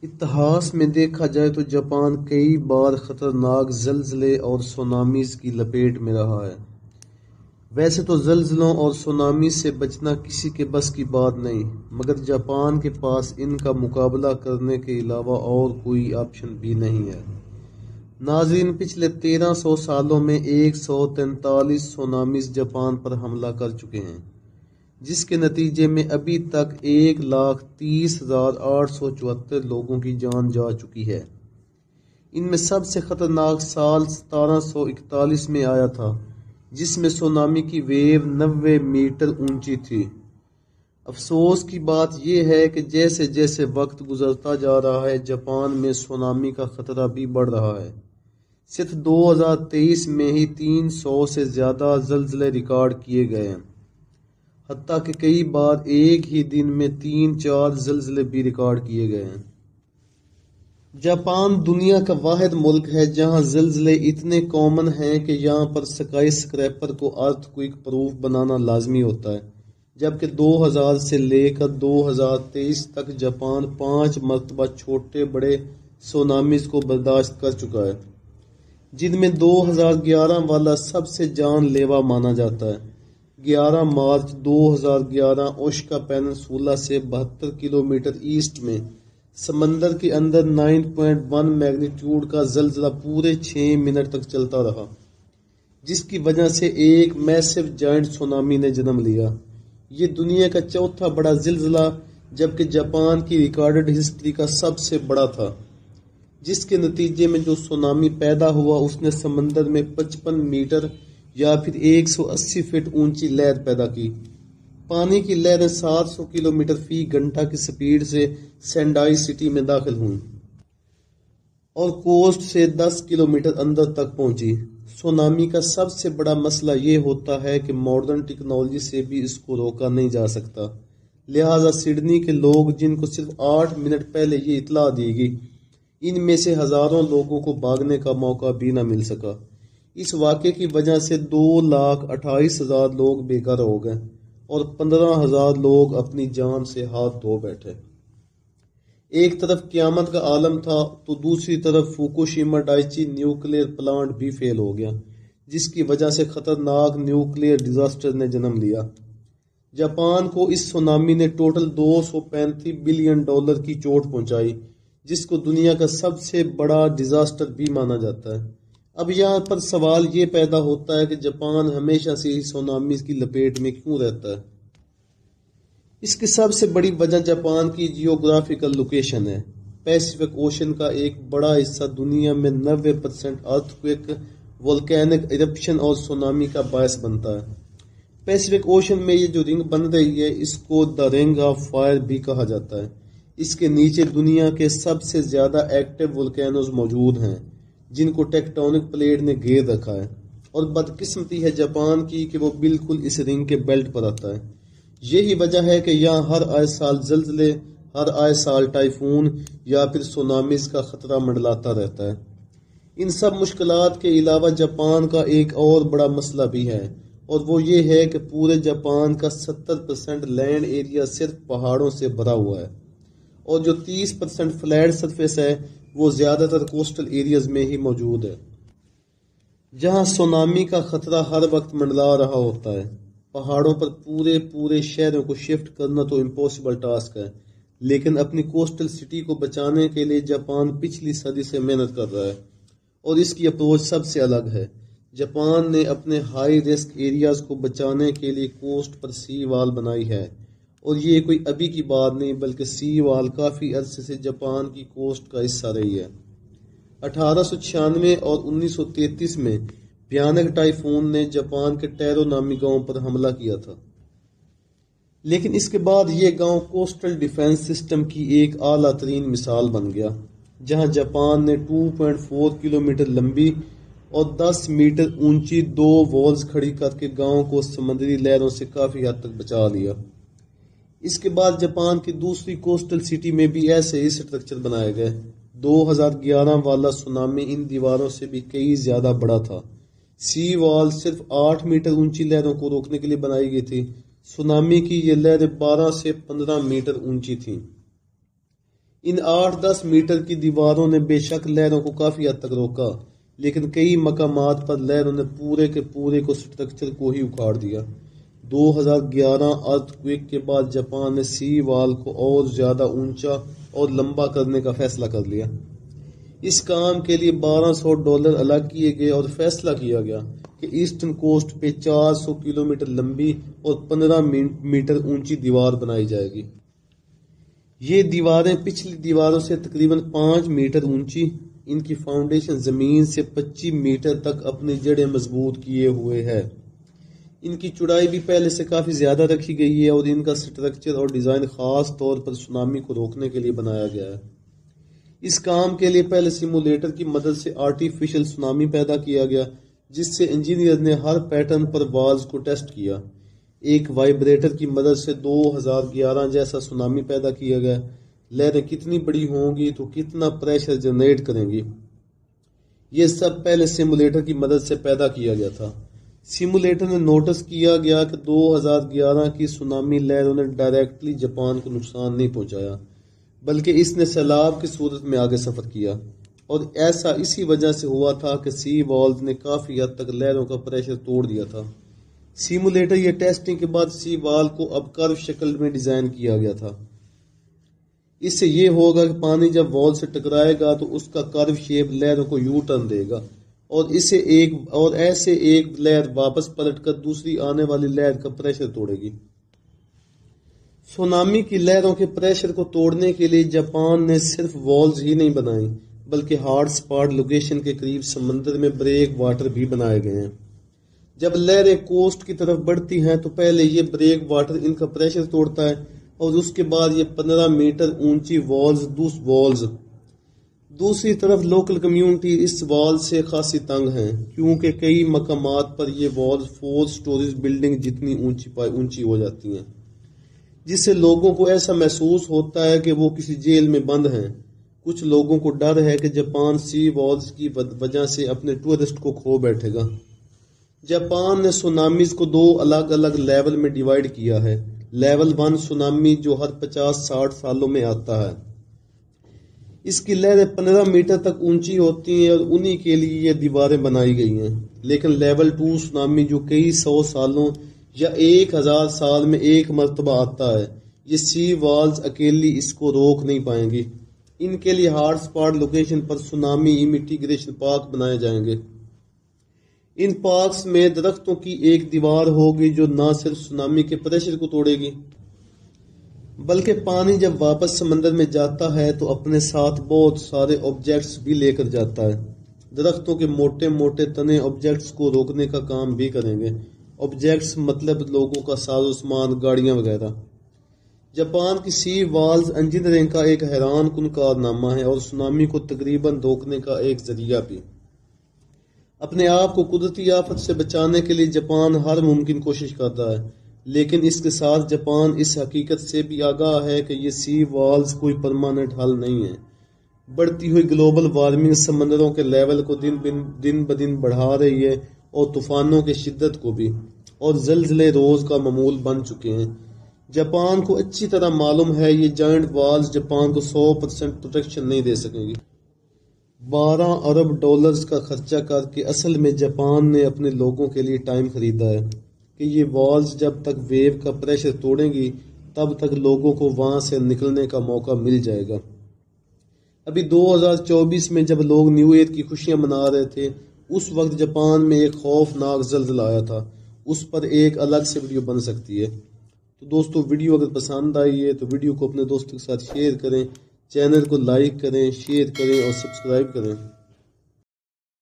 اتہاس میں دیکھا جائے تو جاپان کئی بار خطرناک زلزلے اور سونامیز کی لپیٹ میں رہا ہے۔ ویسے تو زلزلوں اور سونامی سے بچنا کسی کے بس کی بات نہیں، مگر جاپان کے پاس ان کا مقابلہ کرنے کے علاوہ اور کوئی آپشن بھی نہیں ہے۔ ناظرین، پچھلے 1300 سالوں میں 143 سونامیز جاپان پر حملہ کر چکے ہیں، جس کے نتیجے میں ابھی تک 1,30,874 لوگوں کی جان جا چکی ہے۔ ان میں سب سے خطرناک سال 1741 میں آیا تھا، جس میں سونامی کی ویو 90 میٹر اونچی تھی۔ افسوس کی بات یہ ہے کہ جیسے جیسے وقت گزرتا جا رہا ہے، جاپان میں سونامی کا خطرہ بھی بڑھ رہا ہے۔ صرف 2023 میں ہی 300 سے زیادہ زلزلے ریکارڈ کیے گئے ہیں، حتیٰ کہ کئی بار ایک ہی دن میں 3-4 زلزلے بھی ریکارڈ کیے گئے ہیں۔ جاپان دنیا کا واحد ملک ہے جہاں زلزلے اتنے کامن ہیں کہ یہاں پر سکائی اسکریپر کو ارتھ کوئک پروف بنانا لازمی ہوتا ہے، جبکہ 2000 سے لے کر 2023 تک جاپان 5 مرتبہ چھوٹے بڑے سونامیز کو برداشت کر چکا ہے، جن میں 2011 والا سب سے جان لیوا مانا جاتا ہے۔ 11 مارچ 2011 اوشکا پیننسولا سے 72 کلومیٹر ایسٹ میں سمندر کے اندر 9.1 میگنیٹیوڈ کا زلزلہ پورے 6 منٹ تک چلتا رہا، جس کی وجہ سے ایک میسو جائنٹ سونامی نے جنم لیا۔ یہ دنیا کا چوتھا بڑا زلزلہ، جبکہ جاپان کی ریکارڈڈ ہسٹری کا سب سے بڑا تھا، جس کے نتیجے میں جو سونامی پیدا ہوا اس نے سمندر میں 55 میٹر یا پھر 180 فٹ اونچی لہر پیدا کی۔ پانی کی لہریں 700 کلومیٹر فی گھنٹہ کی سپیڈ سے سینڈائی سٹی میں داخل ہوئیں اور کوسٹ سے 10 کلومیٹر اندر تک پہنچی۔ سونامی کا سب سے بڑا مسئلہ یہ ہوتا ہے کہ ماڈرن ٹیکنالوجی سے بھی اس کو روکا نہیں جا سکتا، لہٰذا سڈنی کے لوگ، جن کو صرف 8 منٹ پہلے یہ اطلاع دی گئی، ان میں سے ہزاروں لوگوں کو بھاگنے کا موقع بھی نہ مل سکا۔ اس واقعے کی وجہ سے 2,28,000 لوگ بے گھر ہو گئے اور 15,000 لوگ اپنی جان سے ہاتھ دھو بیٹھے۔ ایک طرف قیامت کا عالم تھا تو دوسری طرف فوکوشیما ڈائچی نیوکلیئر پلانٹ بھی فیل ہو گیا، جس کی وجہ سے خطرناک نیوکلیئر ڈیزاسٹر نے جنم لیا۔ جاپان کو اس سونامی نے ٹوٹل $235 بلین کی چوٹ پہنچائی، جس کو دنیا کا سب سے بڑا ڈیزاسٹر بھی مانا جاتا ہے۔ اب یہاں پر سوال یہ پیدا ہوتا ہے کہ جاپان ہمیشہ سے ہی سونامیز کی لپیٹ میں کیوں رہتا ہے؟ اس کی سب سے بڑی وجہ جاپان کی جیوگرافیکل لوکیشن ہے۔ پیسیفک اوشن کا ایک بڑا حصہ دنیا میں 90% ارتھکویک، والکینک ایرپشن اور سونامی کا باعث بنتا ہے۔ پیسیفک اوشن میں یہ جو رنگ بن رہی ہے، اس کو دا رنگ آف فائر بھی کہا جاتا ہے۔ اس کے نیچے دنیا کے سب سے زیادہ ایکٹیو والکینوز موجود ہیں، جن کو ٹیکٹونک پلیٹ نے گھیر رکھا ہے، اور بدقسمتی ہے جاپان کی کہ وہ بالکل اس رنگ کے بیلٹ پر آتا ہے۔ یہی وجہ ہے کہ یہاں ہر آئے سال زلزلے، ہر آئے سال ٹائفون یا پھر سونامیز کا خطرہ منڈلاتا رہتا ہے۔ ان سب مشکلات کے علاوہ جاپان کا ایک اور بڑا مسئلہ بھی ہے، اور وہ یہ ہے کہ پورے جاپان کا 70% لینڈ ایریا صرف پہاڑوں سے بھرا ہوا ہے، اور جو 30% فلیٹ سرفیس ہے وہ زیادہ تر کوسٹل ایریاز میں ہی موجود ہے، جہاں سونامی کا خطرہ ہر وقت منڈلا رہا ہوتا ہے۔ پہاڑوں پر پورے شہروں کو شفٹ کرنا تو امپاسبل ٹاسک ہے، لیکن اپنی کوسٹل سٹی کو بچانے کے لیے جاپان پچھلی صدی سے محنت کر رہا ہے، اور اس کی اپروچ سب سے الگ ہے۔ جاپان نے اپنے ہائی رسک ایریاز کو بچانے کے لیے کوسٹ پر سی وال بنائی ہے، اور یہ کوئی ابھی کی بات نہیں بلکہ سی وال کافی عرصے سے جاپان کی کوسٹ کا حصہ رہی ہے۔ 1896 اور 1933 میں بھیانک ٹائفون نے جاپان کے ٹیرو نامی گاؤں پر حملہ کیا تھا، لیکن اس کے بعد یہ گاؤں کوسٹل ڈیفنس سسٹم کی ایک اعلیٰ ترین مثال بن گیا، جہاں جاپان نے 2.4 کلومیٹر لمبی اور 10 میٹر اونچی 2 والز کھڑی کر کے گاؤں کو سمندری لہروں سے کافی حد تک بچا لیا۔ اس کے بعد جاپان کی دوسری کوسٹل سٹی میں بھی ایسے ہی سٹرکچر بنائے گئے۔ 2011 والا سونامی ان دیواروں سے بھی کئی زیادہ بڑا تھا۔ سی وال صرف 8 میٹر اونچی لہروں کو روکنے کے لیے بنائی گئی تھی، سونامی کی یہ لہریں 12 سے 15 میٹر اونچی تھیں۔ ان 8-10 میٹر کی دیواروں نے بے شک لہروں کو کافی حد تک روکا، لیکن کئی مقامات پر لہروں نے پورے کے پورے کو سٹرکچر کو ہی اکھاڑ دیا۔ 2011 ارتھ کے بعد جاپان نے سی وال کو اور زیادہ اونچا اور لمبا کرنے کا فیصلہ کر لیا۔ اس کام کے لیے $1200 الگ کیے گئے اور فیصلہ کیا گیا کہ ایسٹرن کوسٹ پہ 400 کلومیٹر لمبی اور 15 میٹر اونچی دیوار بنائی جائے گی۔ یہ دیواریں پچھلی دیواروں سے تقریباً 5 میٹر اونچی، ان کی فاؤنڈیشن زمین سے 25 میٹر تک اپنی جڑیں مضبوط کیے ہوئے ہے۔ ان کی چوڑائی بھی پہلے سے کافی زیادہ رکھی گئی ہے اور ان کا سٹرکچر اور ڈیزائن خاص طور پر سونامی کو روکنے کے لیے بنایا گیا ہے۔ اس کام کے لیے پہلے سیمولیٹر کی مدد سے آرٹیفیشل سونامی پیدا کیا گیا، جس سے انجینئر نے ہر پیٹرن پر والز کو ٹیسٹ کیا۔ ایک وائبریٹر کی مدد سے 2011 جیسا سونامی پیدا کیا گیا۔ لہریں کتنی بڑی ہوں گی تو کتنا پریشر جنریٹ کریں گی، یہ سب پہلے سیمولیٹر کی مدد سے پیدا کیا گیا تھا۔ سیمولیٹر نے نوٹس کیا گیا کہ 2011 کی سونامی لہروں نے ڈائریکٹلی جاپان کو نقصان نہیں پہنچایا، بلکہ اس نے سیلاب کی صورت میں آگے سفر کیا، اور ایسا اسی وجہ سے ہوا تھا کہ سی والز نے کافی حد تک لہروں کا پریشر توڑ دیا تھا۔ سیمولیٹر یا ٹیسٹنگ کے بعد سی وال کو اب کرو شکل میں ڈیزائن کیا گیا تھا۔ اس سے یہ ہوگا کہ پانی جب وال سے ٹکرائے گا تو اس کا کرو شیپ لہروں کو یو ٹرن دے گا، اور ایسے ایک لہر واپس پلٹ کر دوسری آنے والی لہر کا پریشر توڑے گی۔ سونامی کی لہروں کے پریشر کو توڑنے کے لیے جاپان نے صرف والز ہی نہیں بنائی، بلکہ ہارڈ سپاٹ لوکیشن کے قریب سمندر میں بریک واٹر بھی بنائے گئے ہیں۔ جب لہریں کوسٹ کی طرف بڑھتی ہیں تو پہلے یہ بریک واٹر ان کا پریشر توڑتا ہے، اور اس کے بعد یہ 15 میٹر اونچی والز۔ دوسری طرف لوکل کمیونٹی اس وال سے خاصی تنگ ہیں، کیونکہ کئی مقامات پر یہ والز 4 سٹوریز بلڈنگ جتنی اونچی ہو جاتی ہیں، جس سے لوگوں کو ایسا محسوس ہوتا ہے کہ وہ کسی جیل میں بند ہیں۔ کچھ لوگوں کو ڈر ہے کہ جاپان سی والز کی وجہ سے اپنے ٹورسٹ کو کھو بیٹھے گا۔ جاپان نے سونامیز کو 2 الگ الگ لیول میں ڈیوائیڈ کیا ہے۔ لیول 1 سونامی جو ہر 50-60 سالوں میں آتا ہے، اس کی لہریں 15 میٹر تک اونچی ہوتی ہیں اور انہی کے لیے یہ دیواریں بنائی گئی ہیں۔ لیکن لیول 2 سونامی جو کئی 100 سالوں یا 1000 سال میں ایک مرتبہ آتا ہے، یہ سی والز اکیلی اس کو روک نہیں پائیں گی۔ ان کے لیے ہارڈ سپاٹ لوکیشن پر سونامی میٹیگریشن پارک بنائے جائیں گے۔ ان پارکس میں درختوں کی ایک دیوار ہوگی جو نہ صرف سونامی کے پریشر کو توڑے گی، بلکہ پانی جب واپس سمندر میں جاتا ہے تو اپنے ساتھ بہت سارے آبجیکٹس بھی لے کر جاتا ہے۔ درختوں کے موٹے موٹے تنے آبجیکٹس کو روکنے کا کام بھی کریں گے۔ آبجیکٹس مطلب لوگوں کا ساز و سامان، گاڑیاں وغیرہ۔ جاپان کی سی والز انجینئرنگ کا ایک حیران کن کارنامہ ہے اور سونامی کو تقریباً روکنے کا ایک ذریعہ بھی۔ اپنے آپ کو قدرتی آفت سے بچانے کے لیے جاپان ہر ممکن کوشش کرتا ہے، لیکن اس کے ساتھ جاپان اس حقیقت سے بھی آگاہ ہے کہ یہ سی والز کوئی پرماننٹ حل نہیں ہے۔ بڑھتی ہوئی گلوبل وارمنگ سمندروں کے لیول کو دن بدن بڑھا رہی ہے، اور طوفانوں کی شدت کو بھی، اور زلزلے روز کا معمول بن چکے ہیں۔ جاپان کو اچھی طرح معلوم ہے یہ جائنٹ والز جاپان کو 100% پروٹیکشن نہیں دے سکیں گی۔ $12 ارب کا خرچہ کر کے اصل میں جاپان نے اپنے لوگوں کے لیے ٹائم خریدا ہے کہ یہ والز جب تک ویو کا پریشر توڑیں گی تب تک لوگوں کو وہاں سے نکلنے کا موقع مل جائے گا۔ ابھی 2024 میں جب لوگ نیو ایئر کی خوشیاں منا رہے تھے، اس وقت جاپان میں ایک خوفناک زلزلہ آیا تھا۔ اس پر ایک الگ سے ویڈیو بن سکتی ہے۔ تو دوستو، ویڈیو اگر پسند آئی ہے تو ویڈیو کو اپنے دوستوں کے ساتھ شیئر کریں، چینل کو لائک کریں، شیئر کریں اور سبسکرائب کریں۔